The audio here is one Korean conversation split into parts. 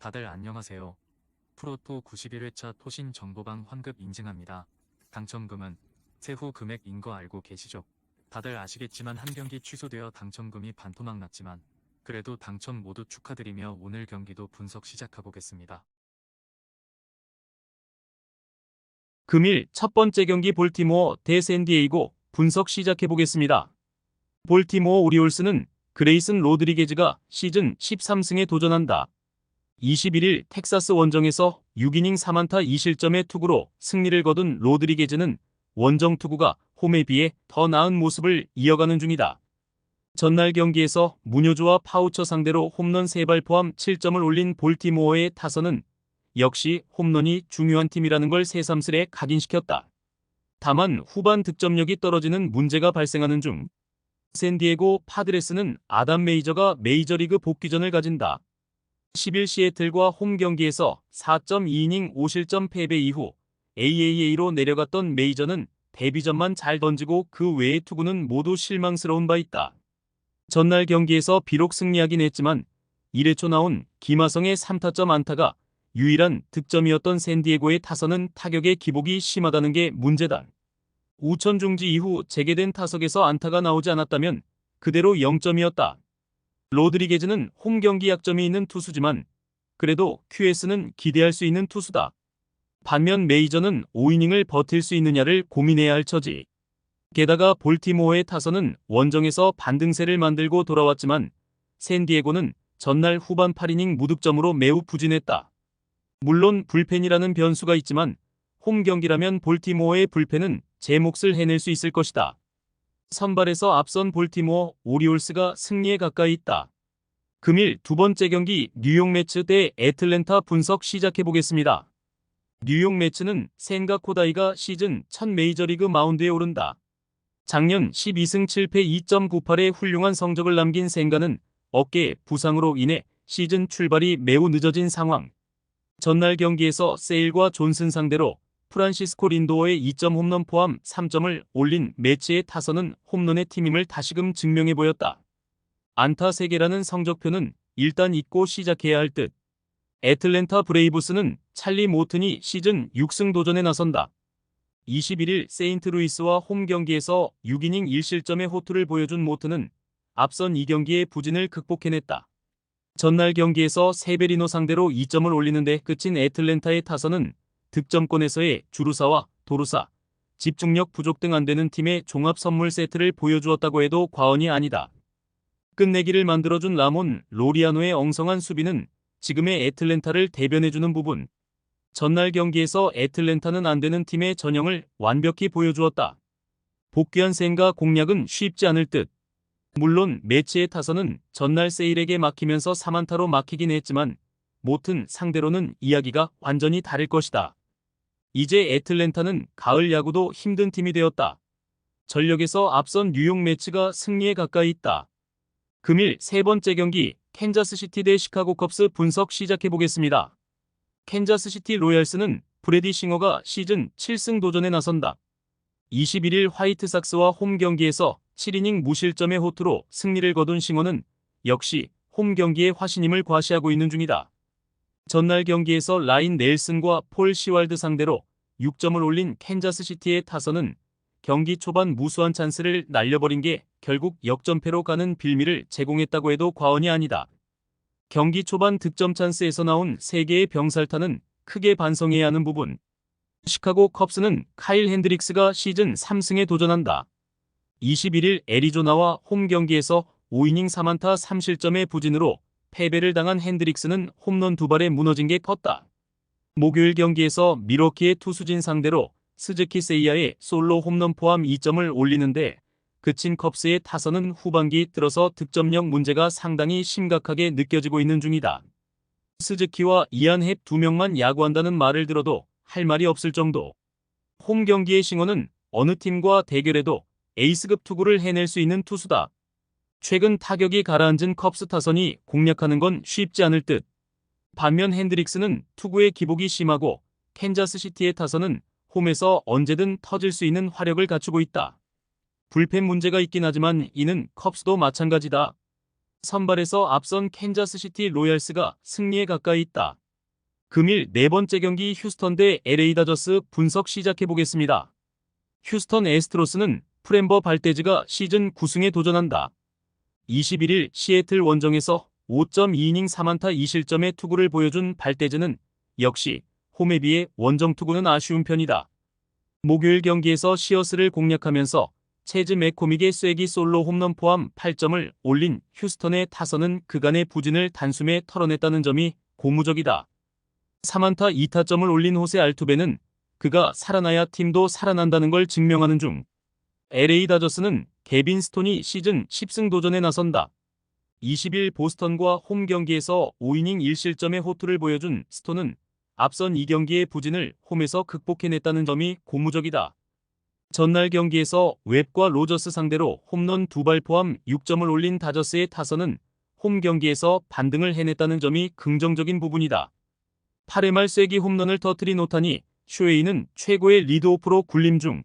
다들 안녕하세요. 프로토 91회차 토신 정보방 환급 인증합니다. 당첨금은 세후 금액인 거 알고 계시죠? 다들 아시겠지만 한 경기 취소되어 당첨금이 반토막 났지만 그래도 당첨 모두 축하드리며 오늘 경기도 분석 시작해보겠습니다. 금일 첫 번째 경기 볼티모어 대 샌디에이고 분석 시작해보겠습니다. 볼티모어 오리올스는 그레이슨 로드리게즈가 시즌 13승에 도전한다. 21일 텍사스 원정에서 6이닝 4안타 2실점의 투구로 승리를 거둔 로드리게즈는 원정 투구가 홈에 비해 더 나은 모습을 이어가는 중이다. 전날 경기에서 무뇨조와 파우처 상대로 홈런 3발 포함 7점을 올린 볼티모어의 타선은 역시 홈런이 중요한 팀이라는 걸 새삼스레 각인시켰다. 다만 후반 득점력이 떨어지는 문제가 발생하는 중 샌디에고 파드레스는 아담 메이저가 메이저리그 복귀전을 가진다. 10일 시애틀과 홈 경기에서 4.2이닝 5실점 패배 이후 AAA로 내려갔던 메이저는 데뷔전만 잘 던지고 그 외의 투구는 모두 실망스러운 바 있다. 전날 경기에서 비록 승리하긴 했지만 1회 초 나온 김하성의 3타점 안타가 유일한 득점이었던 샌디에고의 타선은 타격의 기복이 심하다는 게 문제다. 우천 중지 이후 재개된 타석에서 안타가 나오지 않았다면 그대로 0점이었다. 로드리게즈는 홈 경기 약점이 있는 투수지만 그래도 QS는 기대할 수 있는 투수다. 반면 메이저는 5이닝을 버틸 수 있느냐를 고민해야 할 처지. 게다가 볼티모어의 타선은 원정에서 반등세를 만들고 돌아왔지만 샌디에고는 전날 후반 8이닝 무득점으로 매우 부진했다. 물론 불펜이라는 변수가 있지만 홈 경기라면 볼티모어의 불펜은 제 몫을 해낼 수 있을 것이다. 선발에서 앞선 볼티모어 오리올스가 승리에 가까이 있다. 금일 두 번째 경기 뉴욕 매츠 대 애틀랜타 분석 시작해보겠습니다. 뉴욕 매츠는 센가 코다이가 시즌 첫 메이저리그 마운드에 오른다. 작년 12승 7패 2.98의 훌륭한 성적을 남긴 센가는 어깨 부상으로 인해 시즌 출발이 매우 늦어진 상황. 전날 경기에서 세일과 존슨 상대로 프란시스코 린도어의 2점 홈런 포함 3점을 올린 매치의 타선은 홈런의 팀임을 다시금 증명해 보였다. 안타 3개라는 성적표는 일단 잊고 시작해야 할 듯. 애틀랜타 브레이브스는 찰리 모튼이 시즌 6승 도전에 나선다. 21일 세인트루이스와 홈 경기에서 6이닝 1실점의 호투를 보여준 모튼은 앞선 2경기의 부진을 극복해냈다. 전날 경기에서 세베리노 상대로 2점을 올리는데 그친 애틀랜타의 타선은 득점권에서의 주루사와 도루사, 집중력 부족 등 안되는 팀의 종합 선물 세트를 보여주었다고 해도 과언이 아니다. 끝내기를 만들어준 라몬 로리아노의 엉성한 수비는 지금의 애틀랜타를 대변해주는 부분. 전날 경기에서 애틀랜타는 안되는 팀의 전형을 완벽히 보여주었다. 복귀한 센가 공략은 쉽지 않을 듯. 물론 매치의 타선은 전날 세일에게 막히면서 3안타로 막히긴 했지만 모튼 상대로는 이야기가 완전히 다를 것이다. 이제 애틀랜타는 가을 야구도 힘든 팀이 되었다. 전력에서 앞선 뉴욕 매츠가 승리에 가까이 있다. 금일 세 번째 경기 캔자스시티 대 시카고 컵스 분석 시작해보겠습니다. 캔자스시티 로얄스는 브래디 싱어가 시즌 7승 도전에 나선다. 21일 화이트삭스와 홈 경기에서 7이닝 무실점의 호투로 승리를 거둔 싱어는 역시 홈 경기의 화신임을 과시하고 있는 중이다. 전날 경기에서 라인 넬슨과 폴 시왈드 상대로 6점을 올린 캔자스시티의 타선은 경기 초반 무수한 찬스를 날려버린 게 결국 역전패로 가는 빌미를 제공했다고 해도 과언이 아니다. 경기 초반 득점 찬스에서 나온 3개의 병살타는 크게 반성해야 하는 부분. 시카고 컵스는 카일 핸드릭스가 시즌 3승에 도전한다. 21일 애리조나와 홈 경기에서 5이닝 3안타 3실점의 부진으로 패배를 당한 핸드릭스는 홈런 2발에 무너진 게 컸다. 목요일 경기에서 미러키의 투수진 상대로 스즈키 세이야의 솔로 홈런 포함 2점을 올리는데 그친 컵스의 타선은 후반기 들어서 득점력 문제가 상당히 심각하게 느껴지고 있는 중이다. 스즈키와 이안 헵 2명만 야구한다는 말을 들어도 할 말이 없을 정도. 홈 경기의 싱어는 어느 팀과 대결해도 에이스급 투구를 해낼 수 있는 투수다. 최근 타격이 가라앉은 컵스 타선이 공략하는 건 쉽지 않을 듯. 반면 핸드릭스는 투구의 기복이 심하고 캔자스시티의 타선은 홈에서 언제든 터질 수 있는 화력을 갖추고 있다. 불펜 문제가 있긴 하지만 이는 컵스도 마찬가지다. 선발에서 앞선 캔자스시티 로얄스가 승리에 가까이 있다. 금일 네 번째 경기 휴스턴 대 LA 다저스 분석 시작해보겠습니다. 휴스턴 애스트로스는 프렘버 발데즈가 시즌 9승에 도전한다. 21일 시애틀 원정에서 5.2이닝 4안타 2실점의 투구를 보여준 발데즈는 역시 홈에 비해 원정 투구는 아쉬운 편이다. 목요일 경기에서 시어스를 공략하면서 체즈 맥코믹의 쐐기 솔로 홈런 포함 8점을 올린 휴스턴의 타선은 그간의 부진을 단숨에 털어냈다는 점이 고무적이다. 3안타 2타점을 올린 호세 알투베는 그가 살아나야 팀도 살아난다는 걸 증명하는 중. LA 다저스는 개빈 스톤이 시즌 10승 도전에 나선다. 20일 보스턴과 홈 경기에서 5이닝 1실점의 호투를 보여준 스톤은 앞선 2경기의 부진을 홈에서 극복해냈다는 점이 고무적이다. 전날 경기에서 웹과 로저스 상대로 홈런 2발 포함 6점을 올린 다저스의 타선은 홈 경기에서 반등을 해냈다는 점이 긍정적인 부분이다. 8회 말 쐐기 홈런을 터뜨린 오타니 쇼헤이는 최고의 리드오프로 군림 중.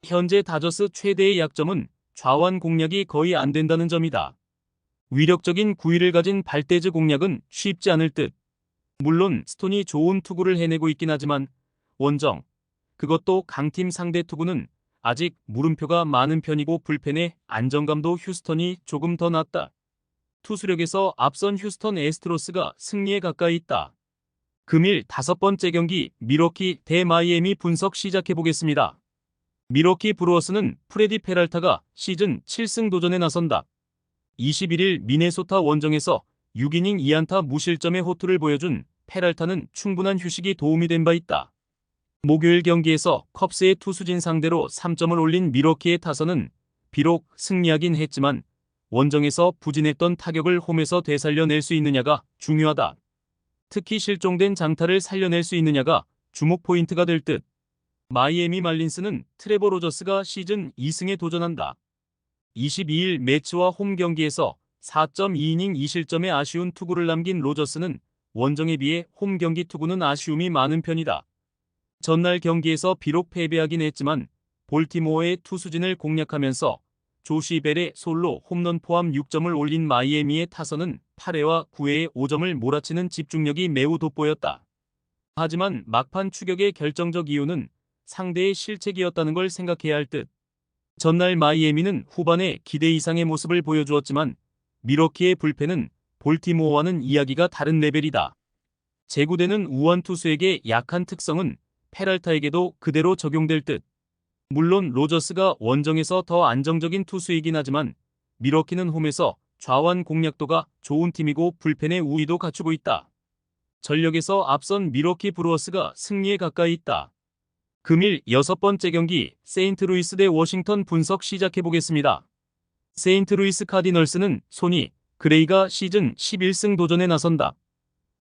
현재 다저스 최대의 약점은 좌완 공략이 거의 안 된다는 점이다. 위력적인 구위를 가진 발데즈 공략은 쉽지 않을 듯. 물론 스톤이 좋은 투구를 해내고 있긴 하지만 원정, 그것도 강팀 상대 투구는 아직 물음표가 많은 편이고 불펜의 안정감도 휴스턴이 조금 더 낫다. 투수력에서 앞선 휴스턴 애스트로스가 승리에 가까이 있다. 금일 5번째 경기 밀워키 대 마이애미 분석 시작해보겠습니다. 밀워키 브루어스는 프레디 페랄타가 시즌 7승 도전에 나선다. 21일 미네소타 원정에서 6이닝 2안타 무실점의 호투를 보여준 페랄타는 충분한 휴식이 도움이 된 바 있다. 목요일 경기에서 컵스의 투수진 상대로 3점을 올린 밀워키의 타선은 비록 승리하긴 했지만 원정에서 부진했던 타격을 홈에서 되살려낼 수 있느냐가 중요하다. 특히 실종된 장타를 살려낼 수 있느냐가 주목 포인트가 될 듯. 마이애미 말린스는 트레버 로저스가 시즌 2승에 도전한다. 22일 매츠와 홈 경기에서 4.2이닝 2실점의 아쉬운 투구를 남긴 로저스는 원정에 비해 홈 경기 투구는 아쉬움이 많은 편이다. 전날 경기에서 비록 패배하긴 했지만 볼티모어의 투수진을 공략하면서 조시 벨의 솔로 홈런 포함 6점을 올린 마이애미의 타선은 8회와 9회에 5점을 몰아치는 집중력이 매우 돋보였다. 하지만 막판 추격의 결정적 이유는 상대의 실책이었다는 걸 생각해야 할 듯. 전날 마이애미는 후반에 기대 이상의 모습을 보여주었지만 밀워키의 불펜은 볼티모어와는 이야기가 다른 레벨이다. 제구되는 우완 투수에게 약한 특성은 페랄타에게도 그대로 적용될 듯. 물론 로저스가 원정에서 더 안정적인 투수이긴 하지만 밀워키는 홈에서 좌완 공략도가 좋은 팀이고 불펜의 우위도 갖추고 있다. 전력에서 앞선 밀워키 브루어스가 승리에 가까이 있다. 금일 6번째 경기 세인트루이스 대 워싱턴 분석 시작해보겠습니다. 세인트루이스 카디널스는 소니 그레이가 시즌 11승 도전에 나선다.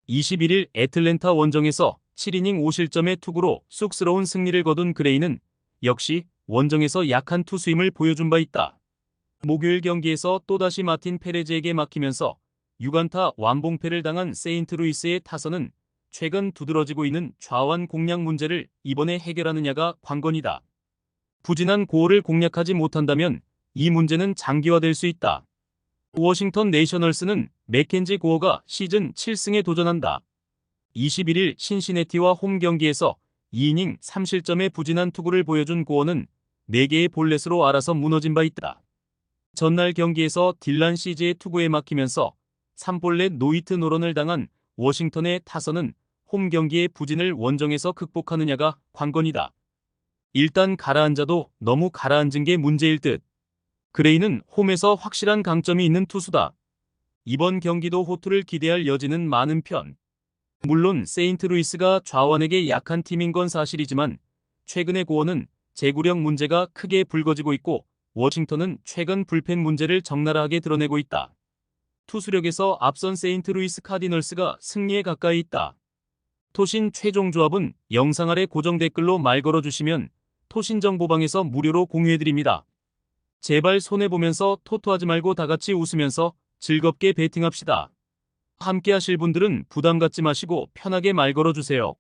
21일 애틀랜타 원정에서 7이닝 5실점의 투구로 쑥스러운 승리를 거둔 그레이는 역시 원정에서 약한 투수임을 보여준 바 있다. 목요일 경기에서 또다시 마틴 페레즈에게 막히면서 6안타 완봉패를 당한 세인트루이스의 타선은 최근 두드러지고 있는 좌완 공략 문제를 이번에 해결하느냐가 관건이다. 부진한 고어를 공략하지 못한다면 이 문제는 장기화될 수 있다. 워싱턴 내셔널스는 맥켄지 고어가 시즌 7승에 도전한다. 21일 신시내티와 홈 경기에서 2이닝 3실점의 부진한 투구를 보여준 고어는 4개의 볼넷으로 알아서 무너진 바 있다. 전날 경기에서 딜란 시즈의 투구에 막히면서 3볼넷 노히트 노런을 당한 워싱턴의 타선은 홈 경기의 부진을 원정에서 극복하느냐가 관건이다. 일단 가라앉아도 너무 가라앉은 게 문제일 듯. 그레이는 홈에서 확실한 강점이 있는 투수다. 이번 경기도 호투를 기대할 여지는 많은 편. 물론 세인트루이스가 좌완에게 약한 팀인 건 사실이지만 최근의 고어는 제구력 문제가 크게 불거지고 있고 워싱턴은 최근 불펜 문제를 적나라하게 드러내고 있다. 투수력에서 앞선 세인트루이스 카디널스가 승리에 가까이 있다. 토신 최종 조합은 영상 아래 고정 댓글로 말 걸어주시면 토신 정보방에서 무료로 공유해드립니다. 제발 손해보면서 토토하지 말고 다같이 웃으면서 즐겁게 베팅합시다. 함께 하실 분들은 부담 갖지 마시고 편하게 말 걸어주세요.